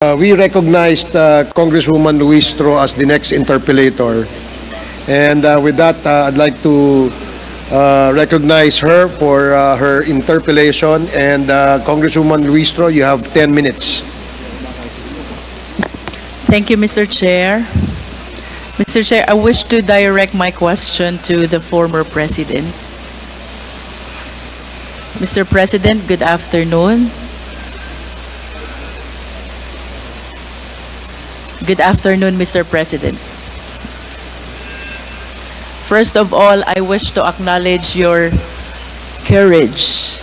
We recognized Congresswoman Luistro as the next interpellator. And with that, I'd like to recognize her for her interpellation. And Congresswoman Luistro, you have 10 minutes. Thank you, Mr. Chair. Mr. Chair, I wish to direct my question to the former President. Mr. President, good afternoon. Good afternoon, Mr. President. First of all, I wish to acknowledge your courage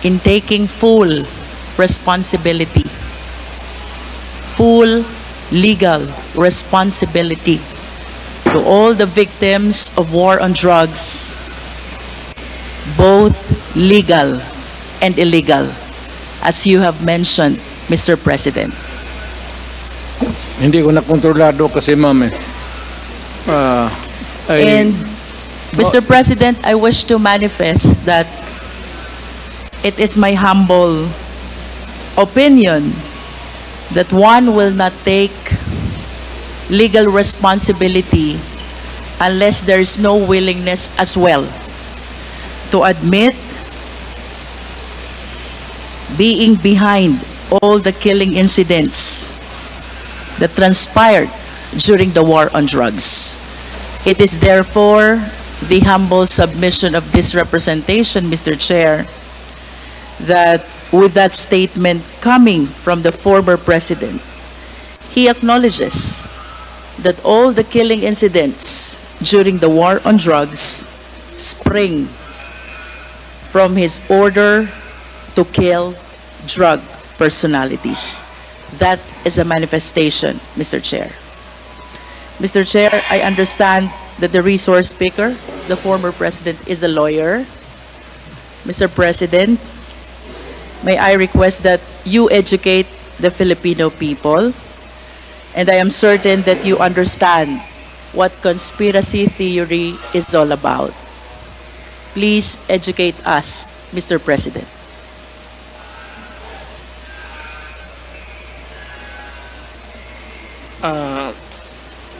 in taking full responsibility, full legal responsibility to all the victims of war on drugs, both legal and illegal, as you have mentioned, Mr. President. Hindi ko na kontrolado kasi ma'am And Mr. President, I wish to manifest that it is my humble opinion that one will not take legal responsibility unless there is no willingness as well to admit being behind all the killing incidents that transpired during the war on drugs. It is therefore the humble submission of this representation, Mr. Chair, that with that statement coming from the former President, he acknowledges that all the killing incidents during the war on drugs spring from his order to kill drug personalities. That is a manifestation, Mr. Chair. Mr. Chair, I understand that the resource speaker, the former President, is a lawyer. Mr. President, may I request that you educate the Filipino people, and I am certain that you understand what conspiracy theory is all about. Please educate us, Mr. President.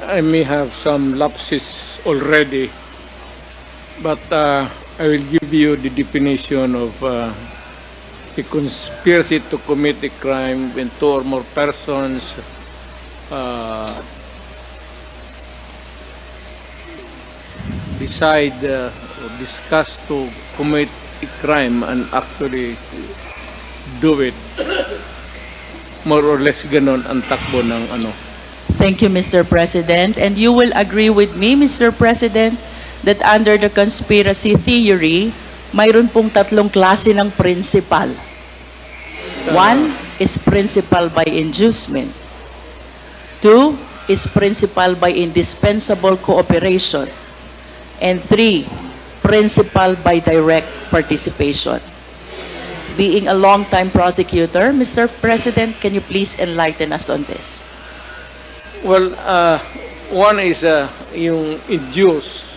I may have some lapses already, but I will give you the definition of a conspiracy to commit a crime when two or more persons decide or discuss to commit a crime and actually do it. More or less ganon ang takbo ng ano. Thank you, Mr. President. And you will agree with me, Mr. President, that under the conspiracy theory, mayroon pong tatlong klase ng principal. One is principal by inducement. Two is principal by indispensable cooperation. And three, principal by direct participation. Being a long-time prosecutor, Mr. President, can you please enlighten us on this? Well, one is yung induce.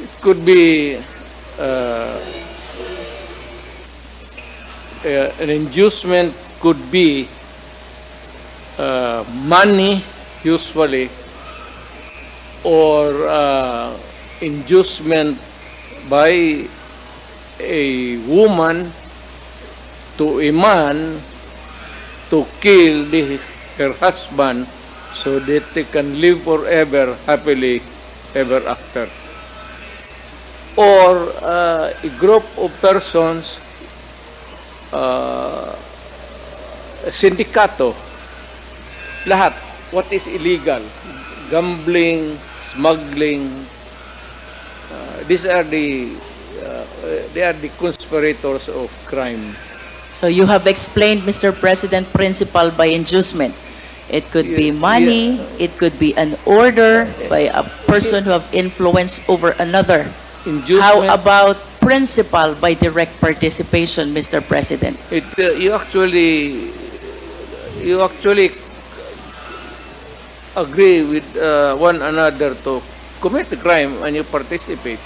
It could be an inducement could be money, usually, or inducement by a woman to a man to kill her husband so that they can live forever happily ever after. Or a group of persons, a sindikato, lahat, what is illegal, gambling, smuggling, these are they are the conspirators of crime. So you have explained, Mr. President, principal by inducement. It could be money, it could be an order by a person who have influence over another. Inducement. How about principal by direct participation, Mr. President? You actually agree with one another to commit a crime and you participate.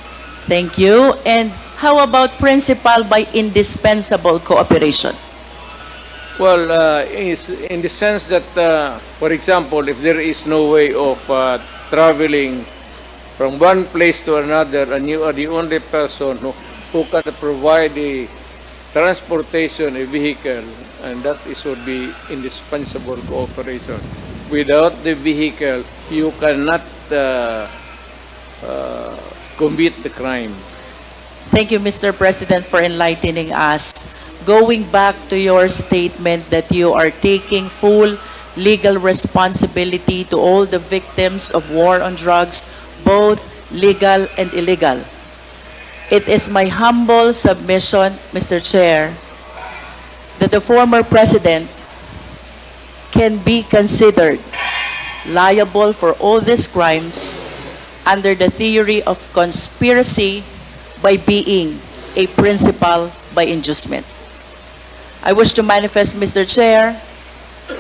Thank you. And how about principal by indispensable cooperation? Well, is in the sense that, for example, if there is no way of traveling from one place to another, and you are the only person who can provide the transportation, a vehicle, and that is would be indispensable cooperation. Without the vehicle, you cannot commit the crime. Thank you, Mr. President, for enlightening us. Going back to your statement that you are taking full legal responsibility to all the victims of war on drugs, both legal and illegal. It is my humble submission, Mr. Chair, that the former president can be considered liable for all these crimes under the theory of conspiracy by being a principal by inducement. I wish to manifest, Mr. Chair,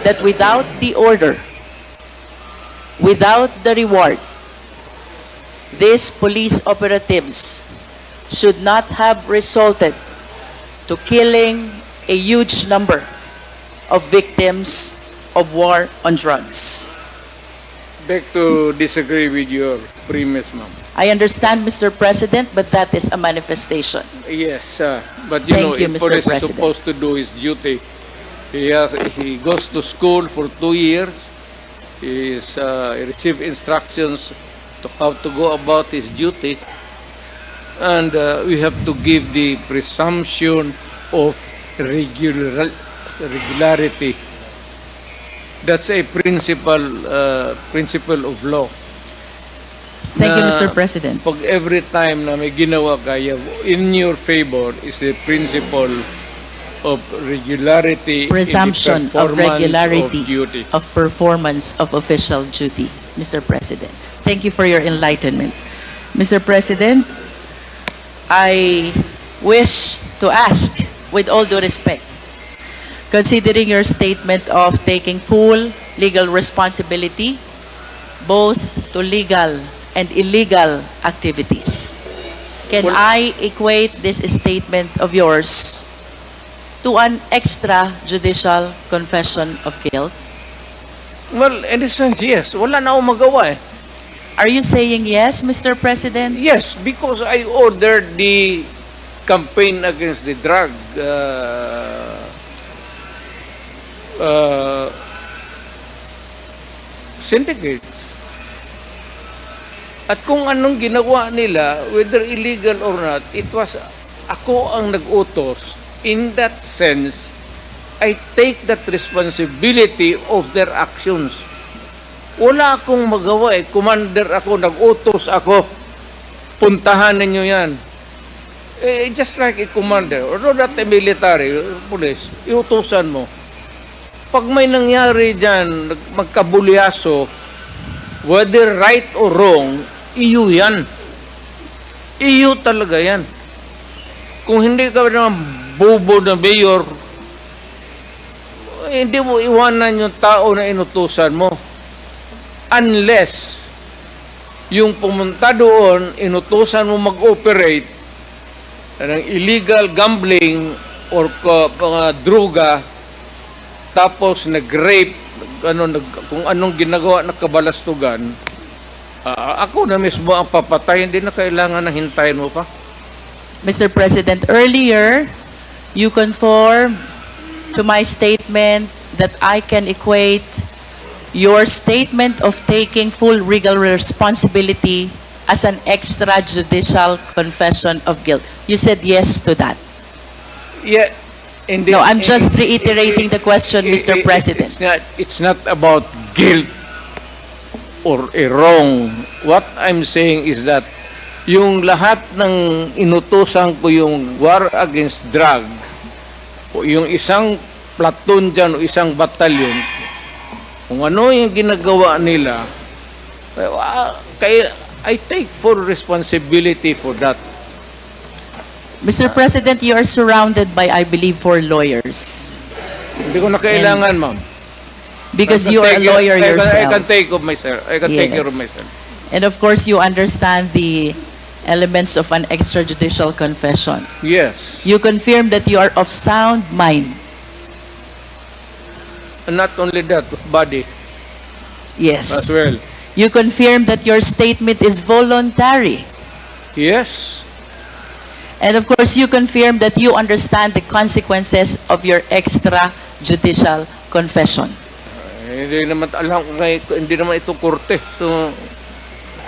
that without the order, without the reward, these police operatives should not have resulted to killing a huge number of victims of war on drugs. Beg to disagree with your premise, ma'am. I understand, Mr. President, but that is a manifestation. Yes, but you know, Thank you, if Mr. police is President. supposed to do his duty. He goes to school for 2 years. He receives instructions to how to go about his duty, and we have to give the presumption of regularity. That's a principle of law. Thank you, Na Mr. President. Pag every time na may ginawa kaya in your favor is the principle of regularity Presumption in the of performance regularity of duty. of performance of official duty, Mr. President. Thank you for your enlightenment. Mr. President, I wish to ask, with all due respect, considering your statement of taking full legal responsibility, both to legal and illegal activities, can Well- I equate this statement of yours to an extrajudicial confession of guilt? Well, in a sense, yes. Wala na akong magawa eh. Are you saying yes, Mr. President? Yes, because I ordered the campaign against the drug syndicates. At kung anong ginawa nila, whether illegal or not, it was ako ang nag-utos. In that sense, I take that responsibility of their actions. Wala akong magawa eh. Commander ako, nag-utos ako. Puntahan ninyo yan. Just like a commander, or not a military, police, iutusan mo. Pag may nangyari dyan, magkabulyaso, whether right or wrong, iyo yan. Iyo talaga yan. Kung hindi ka naman bobo na mayor, hindi mo iwanan yung tao na inutusan mo. Unless yung pumunta doon, inutusan mo mag-operate ng illegal gambling or mga droga, tapos nag-rape, kung anong ginagawa na kabalastugan, ako na mismo ang papatay, hindi na kailangan na hintayin mo pa. Mr. President, earlier, you conform to my statement that I can equate your statement of taking full legal responsibility as an extrajudicial confession of guilt. You said yes to that. Yeah. No, I'm just reiterating the question, Mr. President. It's not about guilt or a wrong. What I'm saying is that yung lahat ng inutusan ko yung war against drugs, o yung isang platoon dyan o isang batalyon, kung ano yung ginagawa nila, kaya I take full responsibility for that. Mr. President, you are surrounded by, I believe, 4 lawyers. Hindi ko na kailangan, ma'am. Because you are a lawyer yourself. I can take of myself. I can take care of Yes. myself. And of course, you understand the elements of an extrajudicial confession. Yes. You confirm that you are of sound mind not only that, body Yes. as well. You confirm that your statement is voluntary. Yes. And of course, you confirm that you understand the consequences of your extrajudicial confession. Hindi naman alam kung hindi naman ito korte. So,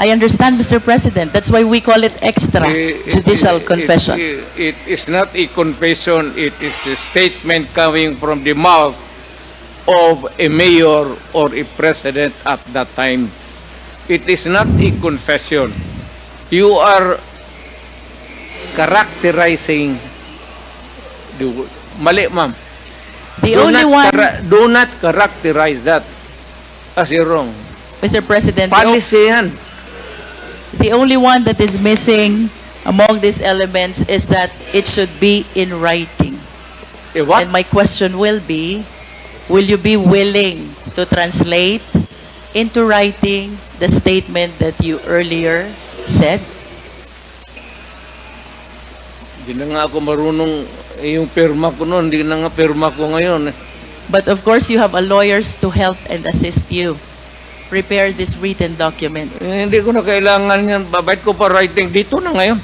I understand, Mr. President. That's why we call it extrajudicial confession. It is not a confession. It is a statement coming from the mouth of a mayor or a president at that time. It is not a confession. You are characterizing the mali, ma'am. Do not characterize that as wrong. Mr. President, Policy yan. the only one that is missing among these elements is that it should be in writing. What? And my question will be, will you be willing to translate into writing the statement that you earlier said? Hindi na nga ako marunong, yung pirma ko noon, hindi na nga pirma ko ngayon. But of course, you have a lawyers to help and assist you. Prepare this written document. Hindi ko na kailangan yan. Babait ko pa writing dito na ngayon.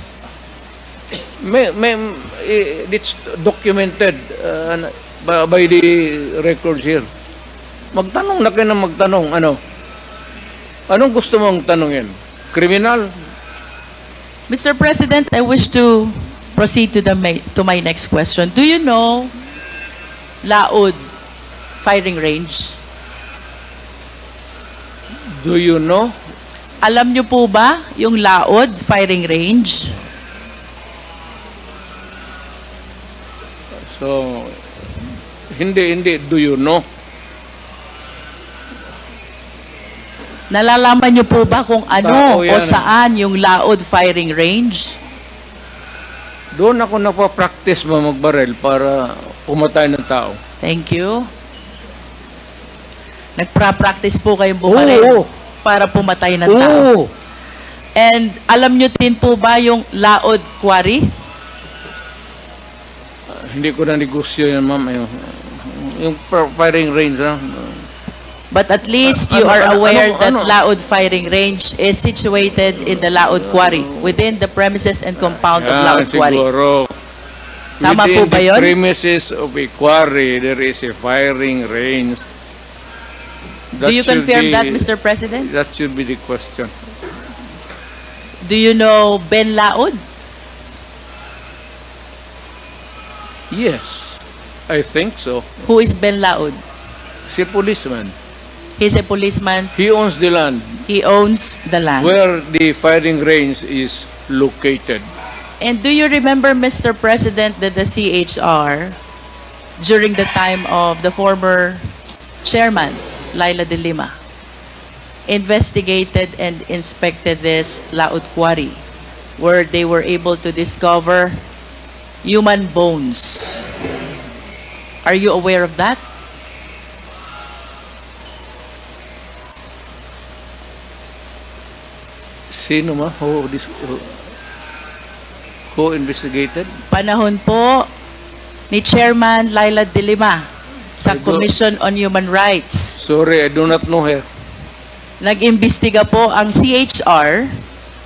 It's documented by the records here. Magtanong na kayo ng magtanong. Anong gusto mong tanongin? Criminal? Mr. President, I wish to proceed to my next question. Do you know Laod firing range? Do you know? Alam niyo po ba yung Laod firing range? So, hindi. Do you know? Nalalaman niyo po ba kung ano Tao yan. o saan yung Laod firing range? Doon ako napapractice magbarel para pumatay ng tao. Thank you. Nagpa-practice po kayong bumaril para pumatay ng tao. And alam nyo din po ba yung Laod Quarry? Hindi ko na negosyo yan, ma'am. Yung firing range, But at least you are aware that Laod firing range is situated in the Laod Quarry, within the premises and compound of Laod Quarry. Siguro. Tama po ba yun? Within the premises of a quarry, there is a firing range. Do you confirm that, Mr. President? That should be the question. Do you know Ben Laod? Yes, I think so. Who is Ben Laod? Si policeman. He's a policeman. He owns the land He owns the land. where the firing range is located. And do you remember, Mr. President, that the CHR, during the time of the former chairman, Laila de Lima, investigated and inspected this Laod Quarry, where they were able to discover human bones. Are you aware of that? Sino ma? Who investigated? Panahon po ni Chairman Laila de Lima sa Commission on Human Rights. Sorry, I do not know her. Nag-imbestiga po ang CHR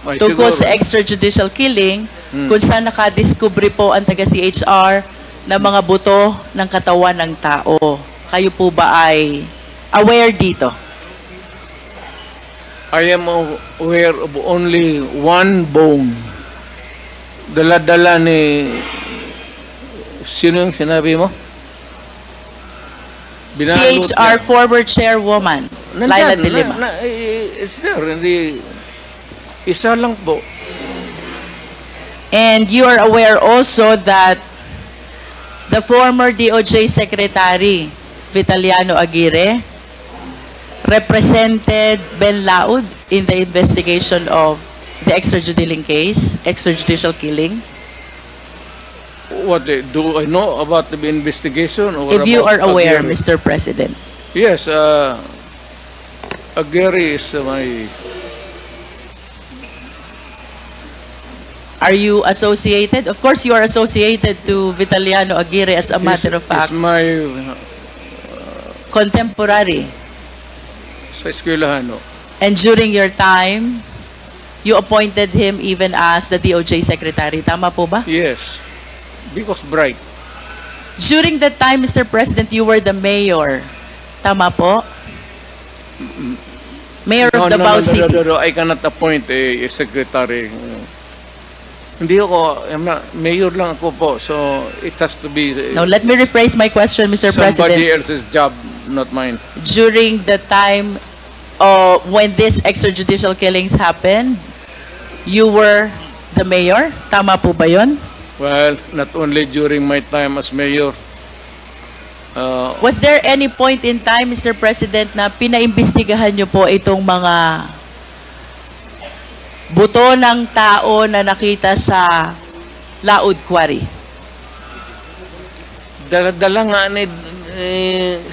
Ay, tungkol siguro. sa extrajudicial killing kung saan nakadiskubre po ang taga-CHR ng mga buto ng katawan ng tao. Kayo po ba ay aware dito? I am aware of only one bone. Dala-dala ni... Sino yung sinabi mo? Binalot CHR niya. former chairwoman, Laila de Lima. It's there. Hindi... Isa lang po. And you are aware also that the former DOJ Secretary, Vitaliano Aguirre, represented Ben Laod in the investigation of the extrajudicial killing. What do I know about the investigation? Or If you about are aware, Aguirre? Mr. President. Yes, Aguirre is my... Are you associated? Of course, you are associated to Vitaliano Aguirre as a matter of fact. Is my contemporary. Sa eskwelahan, no? And during your time, you appointed him even as the DOJ Secretary. Tama po ba? Yes. Because bright. During that time, Mr. President, you were the mayor. Tama po? Mayor of Davao City. No, I cannot appoint a secretary. Hindi ako, mayor lang ako po. So, it has to be Now, let me rephrase my question, Mr. somebody President. else's job, not mine. During the time when these extrajudicial killings happened, you were the mayor? Tama po ba yun? Well, not only during my time as mayor. Was there any point in time, Mr. President, na pinaimbestigahan nyo po itong mga buto ng tao na nakita sa Laod Quarry? Dala nga ni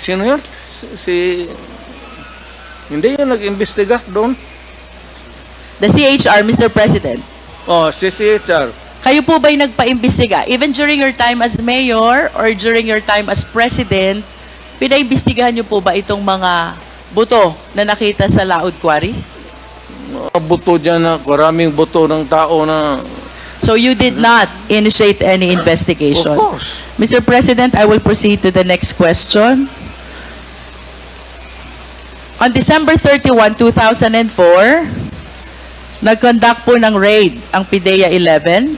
sino yun? Hindi yun nag-imbestiga doon. The CHR, Mr. President. Oh, si CHR. Kayo po ba'y nagpa-imbestiga? Even during your time as mayor or during your time as president, pinaimbestigahan nyo po ba itong mga buto na nakita sa Laod Quarry? Buto dyan na, maraming buto ng tao na... So you did not initiate any investigation? Of course. Mr. President, I will proceed to the next question. On December 31, 2004, nag-conduct po ng raid ang PIDEA 11,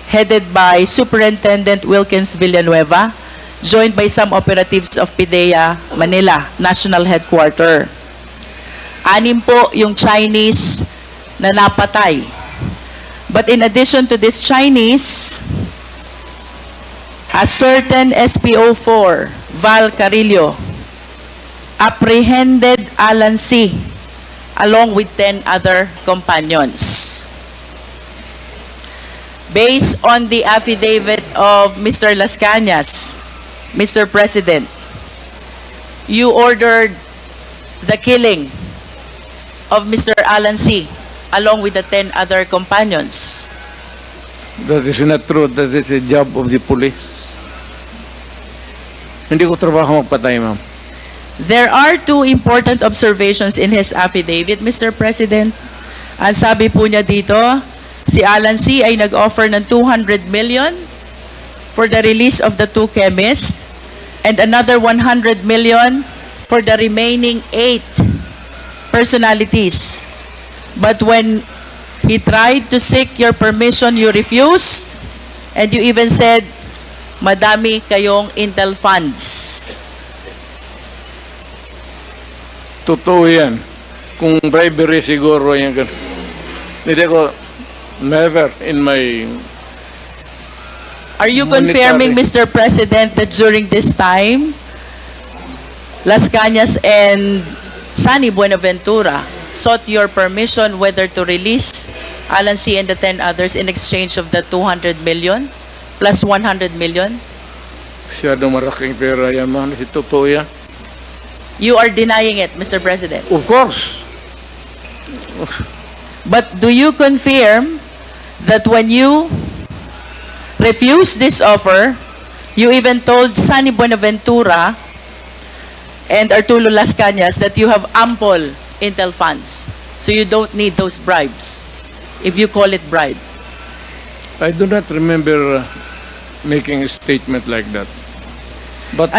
headed by Superintendent Wilkins Villanueva, joined by some operatives of PIDEA Manila, National Headquarter. 6 po yung Chinese na napatay. But in addition to this Chinese, a certain SPO4, Val Carillo, apprehended Alan C. along with 10 other companions. Based on the affidavit of Mr. Las Cañas, Mr. President, you ordered the killing of Mr. Alan C. along with the 10 other companions. That is not true. That is a job of the police. Hindi ko trabaho magpatay, ma'am. There are 2 important observations in his affidavit, Mr. President. Ang sabi po niya dito, si Alan C. ay nag-offer ng 200 million for the release of the 2 chemists and another 100 million for the remaining 8 personalities. But when he tried to seek your permission, you refused, and you even said, madami kayong intel funds. Totoo yan. Kung bribery siguro yan. Hindi ko, never in my... Are you confirming, Mr. President, that during this time, Las Cañas and Sunny Buenaventura sought your permission whether to release Alan C. and the 10 others in exchange of the 200 million plus 100 million? Masyadong maraking pera yan, man. Totoo yan. You are denying it, Mr. President. Of course. But do you confirm that when you refused this offer, you even told Sunny Buenaventura and Arturo Las Cañas that you have ample intel funds, so you don't need those bribes, if you call it bribe? I do not remember making a statement like that. But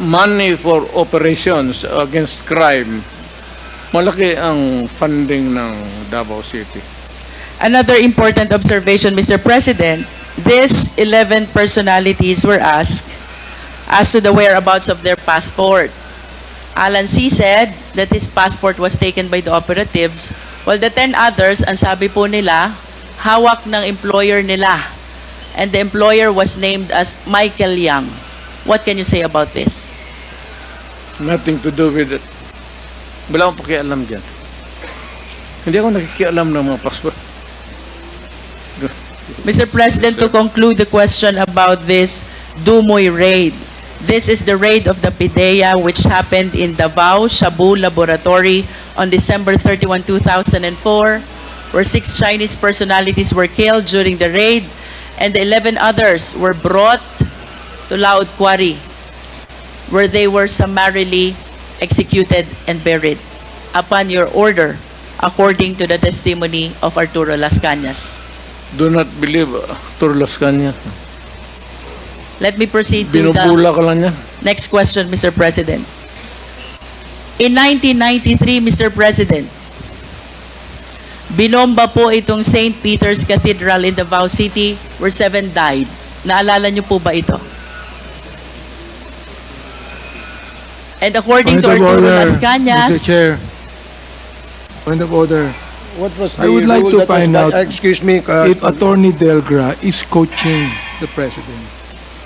money for operations against crime, malaki ang funding ng Davao City. Another important observation, Mr. President, these 11 personalities were asked as to the whereabouts of their passport. Alan C. said that his passport was taken by the operatives, while the 10 others, ang sabi po nila, hawak ng employer nila. And the employer was named as Michael Yang. What can you say about this? Nothing to do with it. Wala akong pakialam dyan. Hindi ako nakikialam ng mga passport. Mr. President, to conclude the question about this Dumoy raid, this is the raid of the PIDEA which happened in Davao Shabu Laboratory on December 31, 2004, where 6 Chinese personalities were killed during the raid, and the 11 others were brought to Laod Quarry, where they were summarily executed and buried upon your order, according to the testimony of Arturo Las Cañas. Do not believe Arturo Las Cañas. Let me proceed to Binubula ka lang niya. next question, Mr. President. In 1993, Mr. President, binomba po itong St. Peter's Cathedral in Davao City where 7 died. Naalala niyo po ba ito? And according to Arturo Las Cañas, Mr. Chair, point of order. What was I would like rule to that was find out excuse me, if Attorney Delgra is coaching the President,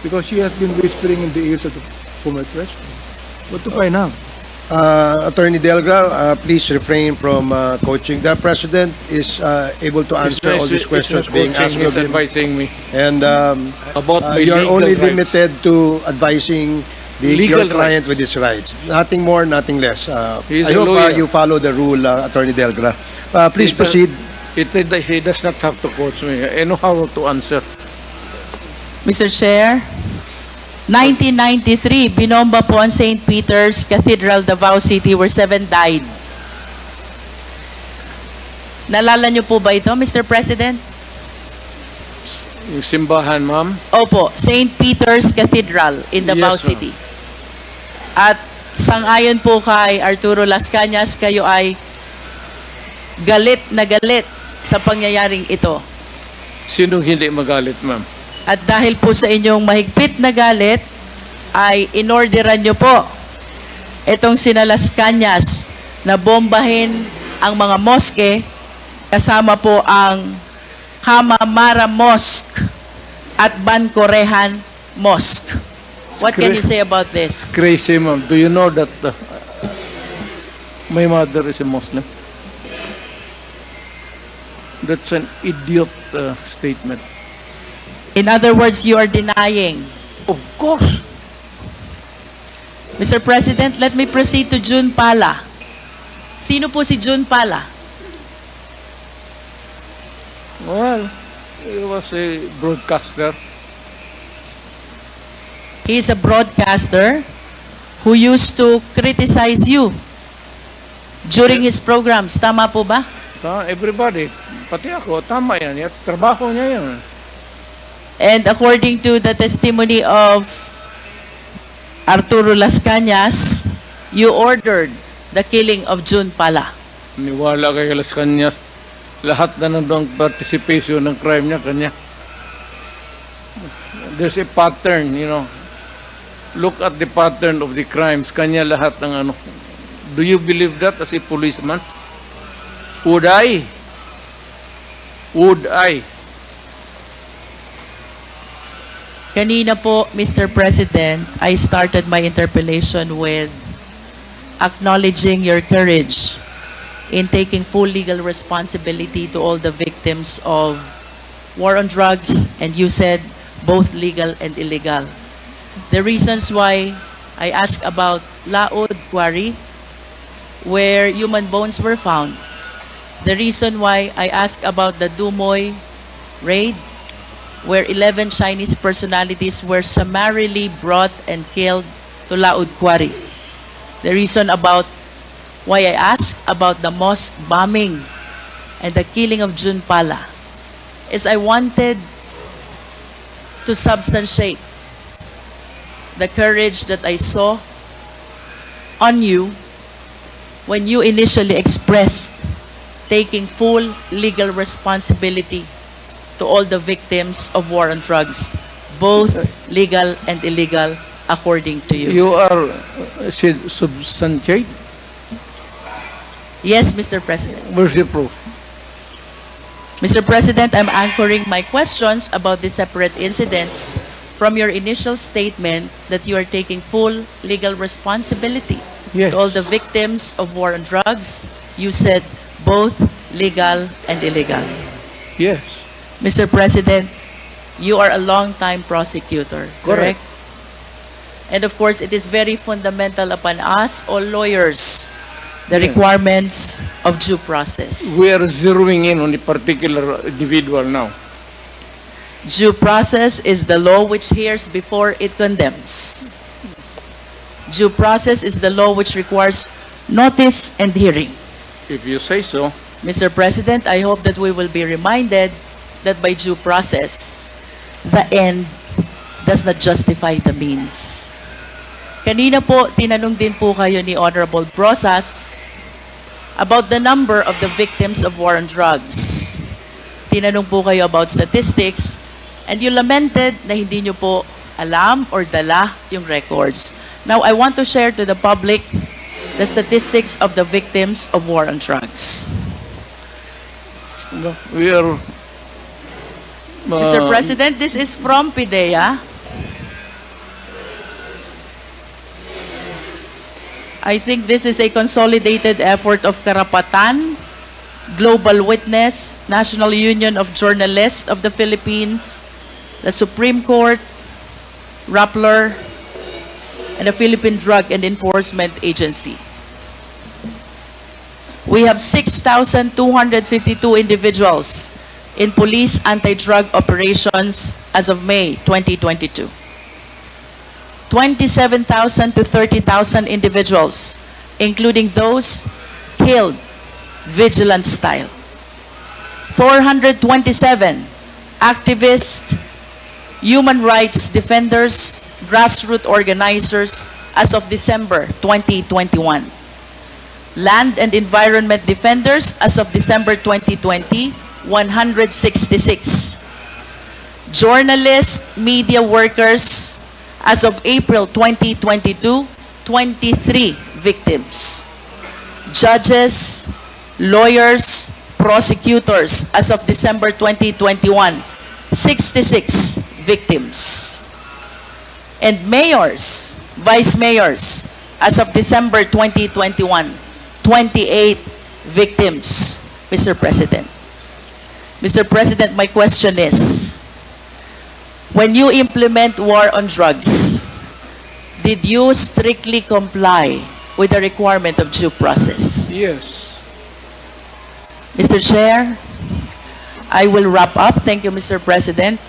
because she has been whispering in the ears of the former President. But to find out. Attorney Delgra, please refrain from coaching. The President is able to answer all these questions being asked He's of him. advising me And about my you are legal only rights. limited to advising Legal your client rights. with his rights. Nothing more, nothing less. He's I a hope lawyer. you follow the rule, Attorney Delgra. Please proceed. He does not have to coach me. I know how to answer. Mr. Chair, 1993, binomba po ang St. Peter's Cathedral, Davao City, where 7 died. Nalala niyo po ba ito, Mr. President? Yung simbahan, ma'am. Opo, St. Peter's Cathedral in Davao Yes, ma'am. City. At sangayon po kay Arturo Las Cañas, kayo ay galit na galit sa pangyayaring ito. Sinong hindi magalit, ma'am? At dahil po sa inyong mahigpit na galit, ay inorderan nyo po itong sina Las Cañas na bombahin ang mga moske, kasama po ang Kamamara Mosque at Bancorehan Mosque. What can you say about this? Crazy, ma'am. Do you know that my mother is a Muslim? That's an idiot statement. In other words, you are denying. Of course. Mr. President, let me proceed to June Pala. Sino po si June Pala? Well, he was a broadcaster. He is a broadcaster who used to criticize you during his programs. Tama po ba? Everybody, pati ako, tama yan. Trabaho niya yan. And according to the testimony of Arturo Las Cañas, you ordered the killing of June Pala. Niwala kay Las Cañas. Lahat na nandang participation ng crime niya, kanya. There's a pattern, you know. Look at the pattern of the crimes. Kanya lahat ng ano. Do you believe that as a policeman? Would I? Would I? Kanina po, Mr. President, I started my interpellation with acknowledging your courage in taking full legal responsibility to all the victims of war on drugs, and you said both legal and illegal. The reasons why I asked about Laod Quarry, where human bones were found. The reason why I asked about the Dumoy raid, where 11 Chinese personalities were summarily brought and killed to Laod Quarry. The reason about why I asked about the mosque bombing and the killing of June Pala is I wanted to substantiate the courage that I saw on you when you initially expressed taking full legal responsibility to all the victims of war on drugs, both legal and illegal, according to you. You are substantiate? Yes, Mr. President. Where's the proof? Mr. President, I'm anchoring my questions about the separate incidents from your initial statement that you are taking full legal responsibility Yes. to all the victims of war on drugs. You said both legal and illegal. Yes. Mr. President, you are a long-time prosecutor, correct? And of course, it is very fundamental upon us, all lawyers, the Yeah. requirements of due process. We are zeroing in on a particular individual now. Due process is the law which hears before it condemns. Due process is the law which requires notice and hearing. If you say so. Mr. President, I hope that we will be reminded that by due process, the end does not justify the means. Kanina po, tinanong din po kayo ni Honorable Brosas about the number of the victims of war on drugs. Tinanong po kayo about statistics, and you lamented na hindi nyo po alam or dala yung records. Now, I want to share to the public the statistics of the victims of war on drugs. We are... Mr. President, this is from PIDEA. I think this is a consolidated effort of Karapatan, Global Witness, National Union of Journalists of the Philippines, the Supreme Court, Rappler, and the Philippine Drug and Enforcement Agency. We have 6,252 individuals in police anti-drug operations as of May 2022. 27,000 to 30,000 individuals, including those killed vigilant style. 427 activists, human rights defenders, grassroots organizers as of December 2021. Land and environment defenders as of December 2020, 166. Journalists, media workers, as of April 2022, 23 victims. Judges, lawyers, prosecutors, as of December 2021, 66 victims. And mayors, vice mayors, as of December 2021, 28 victims, Mr. President. Mr. President, my question is, when you implement war on drugs, did you strictly comply with the requirement of due process? Yes. Mr. Chair, I will wrap up. Thank you, Mr. President.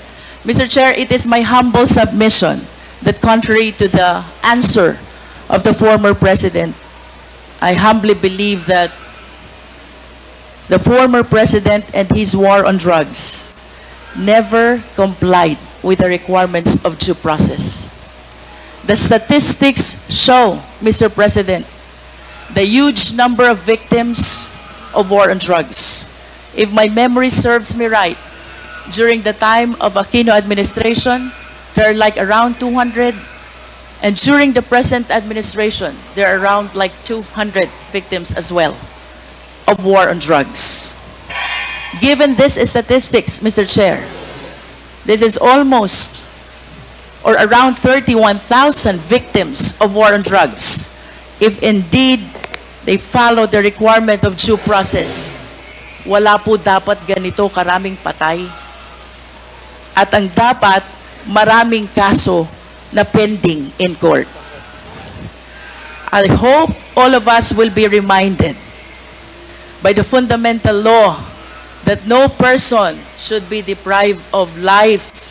Mr. Chair, it is my humble submission that contrary to the answer of the former President, I humbly believe that the former President and his war on drugs never complied with the requirements of due process. The statistics show, Mr. President, the huge number of victims of war on drugs. If my memory serves me right, during the time of Aquino administration, there are like around 200, and during the present administration, there are around like 200 victims as well of war on drugs. Given this statistics, Mr. Chair, this is almost or around 31,000 victims of war on drugs, if indeed they follow the requirement of due process. Wala po dapat ganito karaming patay. At ang dapat, maraming kaso na pending in court. I hope all of us will be reminded by the fundamental law that no person should be deprived of life,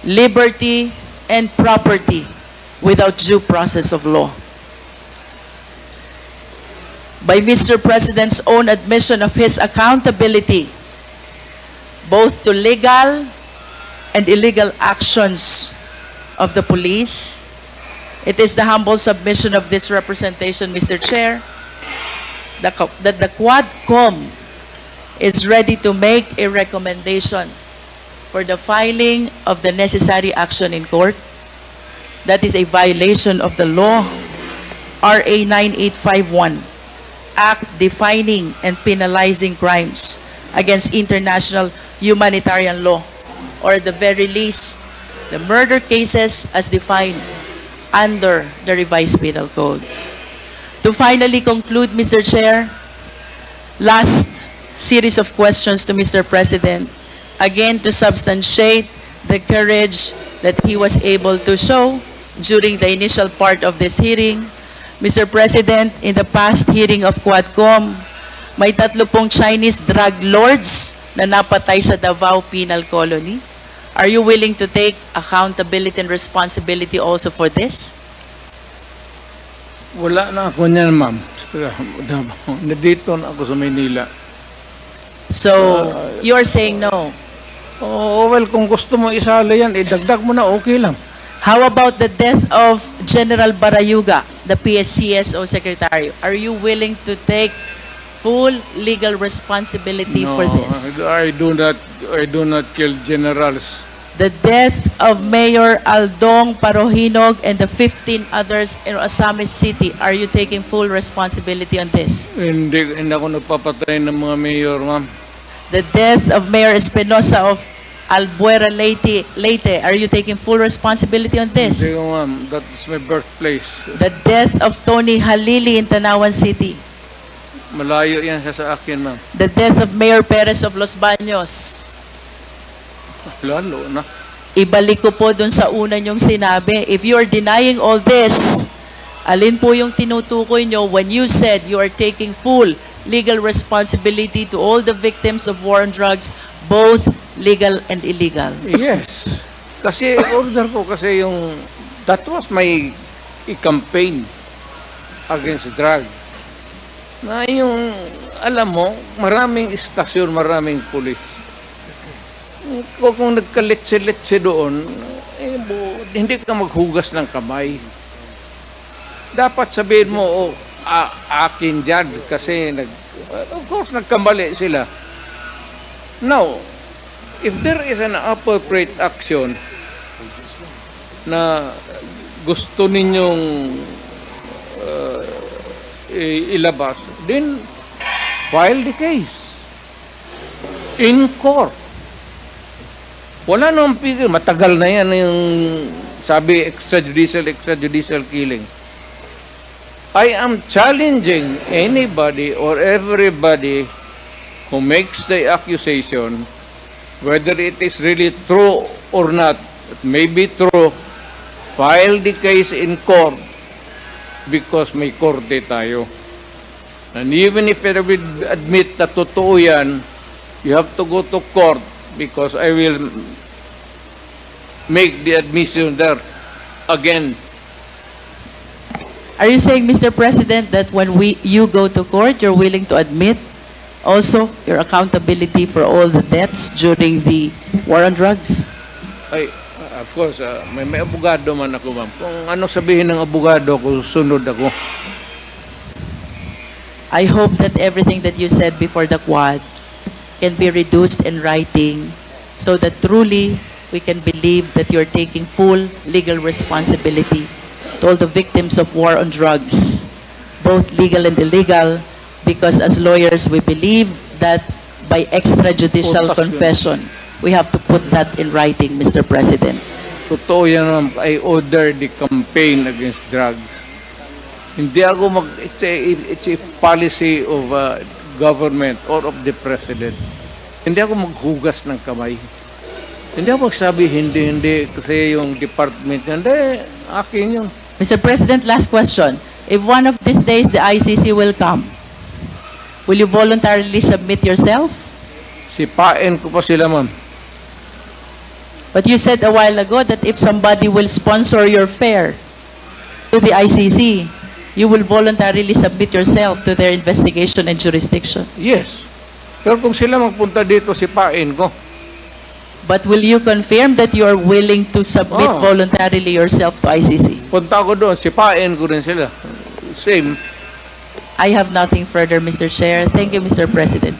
liberty, and property without due process of law. By Mr. President's own admission of his accountability, both to legal and illegal actions of the police, it is the humble submission of this representation, Mr. Chair, that the Quadcom is ready to make a recommendation for the filing of the necessary action in court. That is a violation of the law, RA 9851, Act defining and penalizing crimes against international humanitarian law, or at the very least, the murder cases as defined under the revised penal code. To finally conclude, Mr. Chair, last series of questions to Mr. President, again to substantiate the courage that he was able to show during the initial part of this hearing. Mr. President, in the past hearing of Quadcom, may 30 Chinese drug lords na napatay sa Davao Penal Colony. Are you willing to take accountability and responsibility also for this? Wala na ako niyan, ma'am. Nandito na ako sa Maynila. So, you are saying no. Oh, well, kung gusto mo isali yan, idagdag mo na, okay lang. How about the death of General Barayuga, the PSCSO Secretary? Are you willing to take full legal responsibility for this? I do not kill generals. The death of Mayor Aldong Parohinog and the 15 others in Osamis City, are you taking full responsibility on this? Hindi ako nagpapatay ng mga mayor, ma'am. The death of Mayor Espinosa of Albuera Leyte, are you taking full responsibility on this? Hindi ko, ma'am. That's my birthplace. The death of Tony Halili in Tanawan City. Malayo yan siya sa akin, ma'am. The death of Mayor Perez of Los Baños. Lalo na. Ibalik ko po dun sa una niyong sinabi. If you are denying all this, alin po yung tinutukoy nyo when you said you are taking full legal responsibility to all the victims of war on drugs, both legal and illegal? Yes. Kasi order ko kasi yung, that was my campaign against drug. Na yung, alam mo, maraming istasyon, maraming pulis. Kung nagkaletse-letse doon, hindi ka maghugas ng kamay. Dapat sabihin mo, akin dyan, kasi of course, nagkamali sila. Now, if there is an appropriate action na gusto ninyong ilabas, then file the case in court. Wala namang pigil. Matagal na yan yung sabi extrajudicial killing. I am challenging anybody or everybody who makes the accusation, whether it is really true or not, it may be true, file the case in court because may korte tayo. And even if I will admit na totoo yan, you have to go to court because I will make the admission there again. Are you saying, Mr. President, that when you go to court, you're willing to admit also your accountability for all the deaths during the war on drugs? Ay, of course, may abogado man ako, ma'am. Kung ano sabihin ng abogado ko, sunod ako. I hope that everything that you said before the Quad can be reduced in writing so that truly we can believe that you're taking full legal responsibility to all the victims of war on drugs, both legal and illegal, because as lawyers we believe that by extrajudicial confession, we have to put that in writing, Mr. President. Totoo yan, ma'am. I ordered the campaign against drugs. Hindi ako it's a policy of government or of the president. Hindi ako maghugas ng kamay. Hindi ako magsabi, hindi, kasi yung department, hindi, akin yun. Mr. President, last question. If one of these days the ICC will come, will you voluntarily submit yourself? Sipain ko pa sila, ma'am. But you said a while ago that if somebody will sponsor your fare to the ICC, you will voluntarily submit yourself to their investigation and jurisdiction. Yes. Pero kung sila magpunta dito, sipain ko. But will you confirm that you are willing to submit voluntarily yourself to ICC? Punta ko doon, sipain ko rin sila. Same. I have nothing further, Mr. Chair. Thank you, Mr. President.